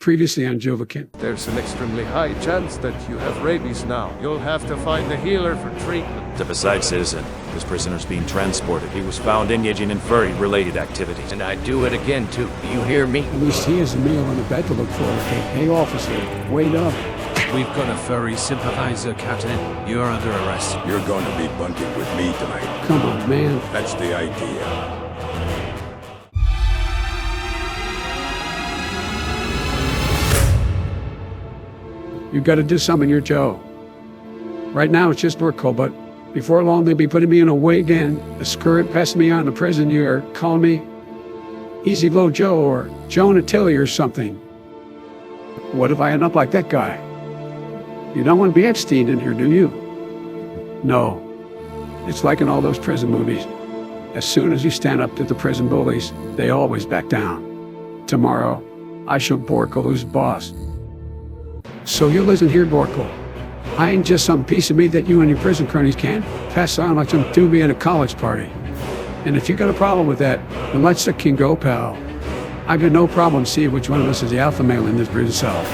Previously on Joevahkiin. There's an extremely high chance that you have rabies now. You'll have to find a healer for treatment. Step aside, citizen. This prisoner's being transported. He was found engaging in furry-related activities. And I'd do it again, too. Do you hear me? At least he has a meal and a bed to look forward to. Hey, officer, wait up. We've got a furry sympathizer, Captain. You're under arrest. You're going to be bunking with me tonight. Come on, man. That's the idea. You gotta do something here, Joe. Right now it's just work call, but before long they'll be putting me in a wig and a skirt, passing me out in the prison. You're calling me Easy Blow Joe or Jonah Tilly or something. What if I end up like that guy? You don't want to be Epstein in here, do you? No. It's like in all those prison movies. As soon as you stand up to the prison bullies, they always back down. Tomorrow, I show Borkle who's boss. So you listen here, Borkle. I ain't just some piece of meat that you and your prison cronies can pass on like some doobie at a college party. And if you got a problem with that, then let's the king go, pal. I got no problem seeing which one of us is the alpha male in this prison cell.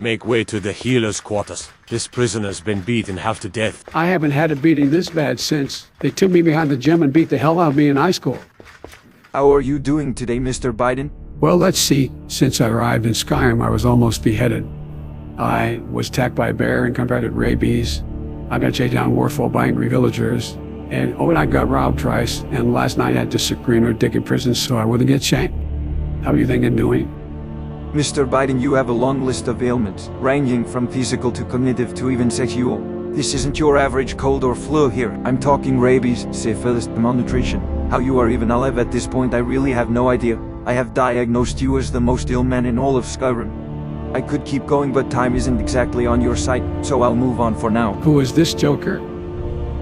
Make way to the healer's quarters. This prisoner's been beaten half to death. I haven't had a beating this bad since they took me behind the gym and beat the hell out of me in high school. How are you doing today, Mr. Biden? Well, let's see. Since I arrived in Skyrim, I was almost beheaded. I was attacked by a bear and contracted rabies. I got chased down Warfall by angry villagers. And I got robbed twice. And last night I had to scream or dick in prison so I wouldn't get shanked. How are you thinking doing? Mr. Biden, you have a long list of ailments, ranging from physical to cognitive to even sexual. This isn't your average cold or flu here. I'm talking rabies, syphilis, malnutrition. How you are even alive at this point, I really have no idea. I have diagnosed you as the most ill man in all of Skyrim. I could keep going, but time isn't exactly on your side, so I'll move on for now. Who is this joker?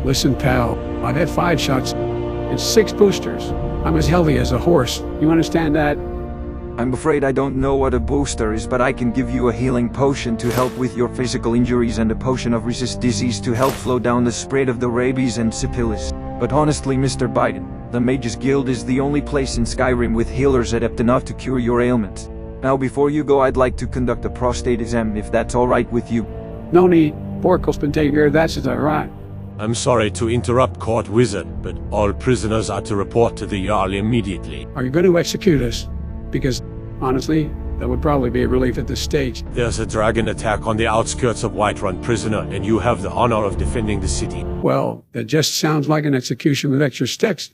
Listen, pal, I've had 5 shots and 6 boosters. I'm as healthy as a horse. You understand that? I'm afraid I don't know what a booster is, but I can give you a healing potion to help with your physical injuries and a potion of resist disease to help slow down the spread of the rabies and syphilis. But honestly, Mr. Biden, the Mages Guild is the only place in Skyrim with healers adept enough to cure your ailments. Now before you go, I'd like to conduct a prostate exam if that's alright with you. No need. Borkle's been taking care of that since I arrived. I'm sorry to interrupt, Court Wizard, but all prisoners are to report to the Jarl immediately. Are you going to execute us? Because, honestly, that would probably be a relief at this stage. There's a dragon attack on the outskirts of Whiterun, prisoner, and you have the honor of defending the city. Well, that just sounds like an execution with extra sticks.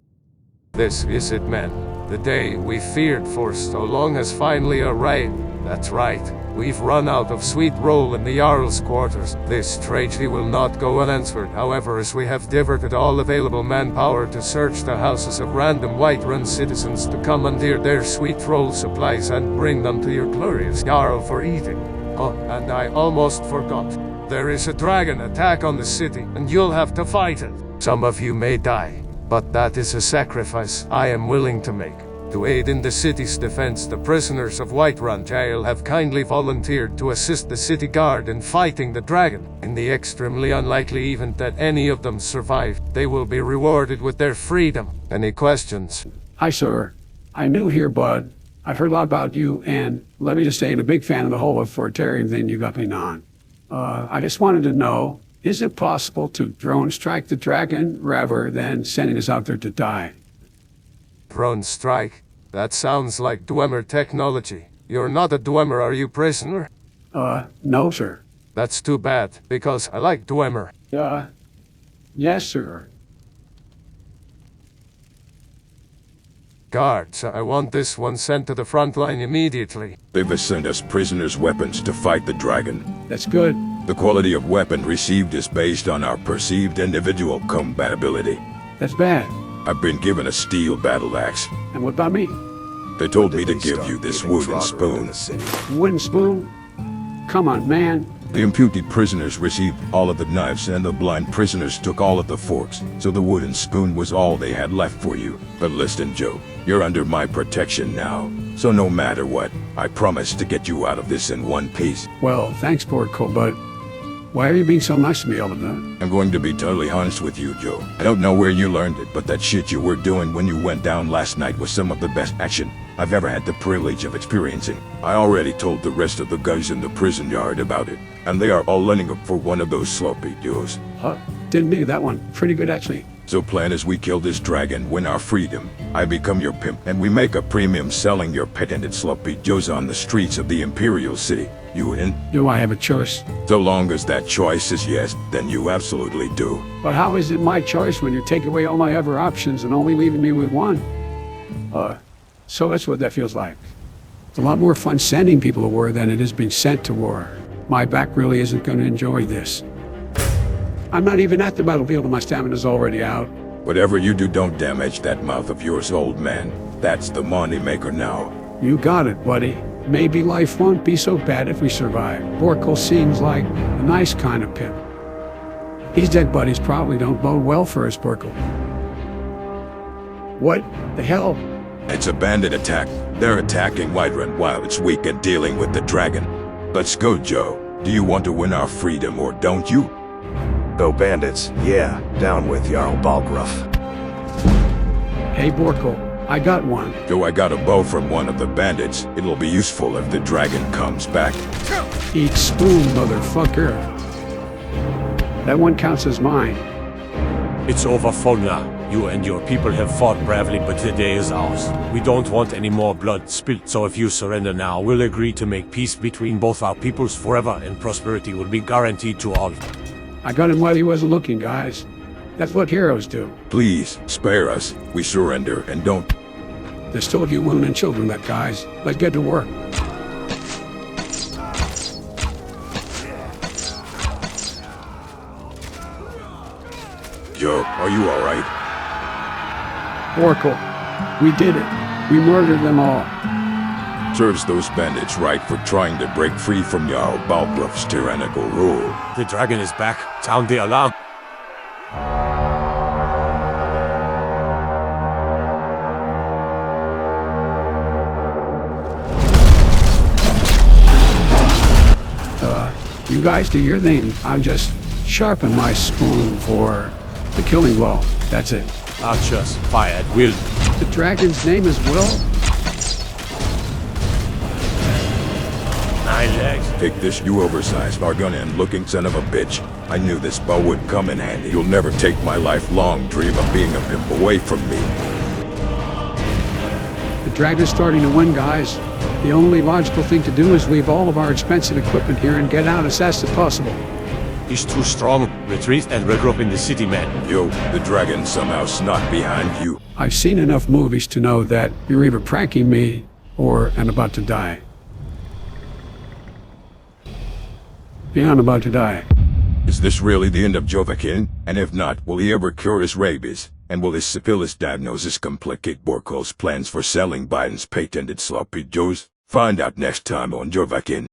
This is it, man. The day we feared for so long has finally arrived. That's right. We've run out of sweet roll in the Jarl's quarters. This tragedy will not go unanswered, however, as we have diverted all available manpower to search the houses of random Whiterun citizens to commandeer their sweet roll supplies and bring them to your glorious Jarl for eating. Oh, and I almost forgot. There is a dragon attack on the city, and you'll have to fight it. Some of you may die, but that is a sacrifice I am willing to make. To aid in the city's defense, the prisoners of Whiterun jail have kindly volunteered to assist the city guard in fighting the dragon. In the extremely unlikely event that any of them survive, they will be rewarded with their freedom. Any questions? Hi, sir. I'm new here, bud. I've heard a lot about you, and let me just say I'm a big fan of the whole authoritarian thing you got going on. I just wanted to know, is it possible to drone strike the dragon rather than sending us out there to die? Drone strike? That sounds like Dwemer technology. You're not a Dwemer, are you, prisoner? No, sir. That's too bad, because I like Dwemer. Yes, sir. Guards, I want this one sent to the front line immediately. They've assigned us prisoners' weapons to fight the dragon. That's good. The quality of weapon received is based on our perceived individual compatibility. That's bad. I've been given a steel battle axe. And what about me? They told me to give you this wooden spoon. Wooden spoon? Come on, man. The imputed prisoners received all of the knives and the blind prisoners took all of the forks, so the wooden spoon was all they had left for you. But listen, Joe, you're under my protection now, so no matter what, I promise to get you out of this in one piece. Well, thanks, Borkle, but Why are you being so nice to me all of a sudden? I'm going to be totally honest with you, Joe. I don't know where you learned it, but that shit you were doing when you went down last night was some of the best action I've ever had the privilege of experiencing. I already told the rest of the guys in the prison yard about it, and they are all lining up for one of those sloppy Joes. Huh? Didn't do that one. Pretty good, actually. So plan is we kill this dragon, win our freedom. I become your pimp, and we make a premium selling your patented sloppy Joes on the streets of the Imperial City. You in? Do I have a choice? So long as that choice is yes, then you absolutely do. But how is it my choice when you take away all my other options and only leaving me with one? So that's what that feels like. It's a lot more fun sending people to war than it is being sent to war. My back really isn't going to enjoy this. I'm not even at the battlefield and my stamina's already out. Whatever you do, don't damage that mouth of yours, old man. That's the money maker now. You got it, buddy. Maybe life won't be so bad if we survive. Borkle seems like a nice kind of pimp. These dead buddies probably don't bode well for us, Borkle. What the hell? It's a bandit attack. They're attacking Whiterun while it's weak and dealing with the dragon. Let's go, Joe. Do you want to win our freedom or don't you? Go bandits. Yeah, down with Jarl Balgruuf. Hey, Borkle, I got one. Joe, I got a bow from one of the bandits. It'll be useful if the dragon comes back. Eat spoon, motherfucker. That one counts as mine. It's over for now. You and your people have fought bravely, but the day is ours. We don't want any more blood spilled, so if you surrender now, we'll agree to make peace between both our peoples forever, and prosperity will be guaranteed to all. I got him while he wasn't looking, guys. That's what heroes do. Please, spare us. We surrender and don't... There's still a few women and children left, guys. Let's get to work. Joe, are you alright? Borkle, we did it. We murdered them all. Serves those bandits right for trying to break free from Jarl Balgruuf's tyrannical rule. The dragon is back. Sound the alarm. You guys do your thing. I'll just sharpen my spoon for the killing blow. That's it. Archers, fire at will. The dragon's name is Will? 9 legs. Take this, you oversized Argonian-looking son of a bitch. I knew this bow would come in handy. You'll never take my lifelong dream of being a pimp away from me. The dragon's starting to win, guys. The only logical thing to do is leave all of our expensive equipment here and get out as fast as possible. He's too strong. Retreat and regroup in the city, man. Yo, the dragon somehow snuck behind you. I've seen enough movies to know that you're either pranking me or I'm about to die. Yeah, I'm about to die. Is this really the end of Joevahkiin? And if not, will he ever cure his rabies? And will his syphilis diagnosis complicate Borkle's plans for selling Biden's patented sloppy Joes? Find out next time on Joevahkiin.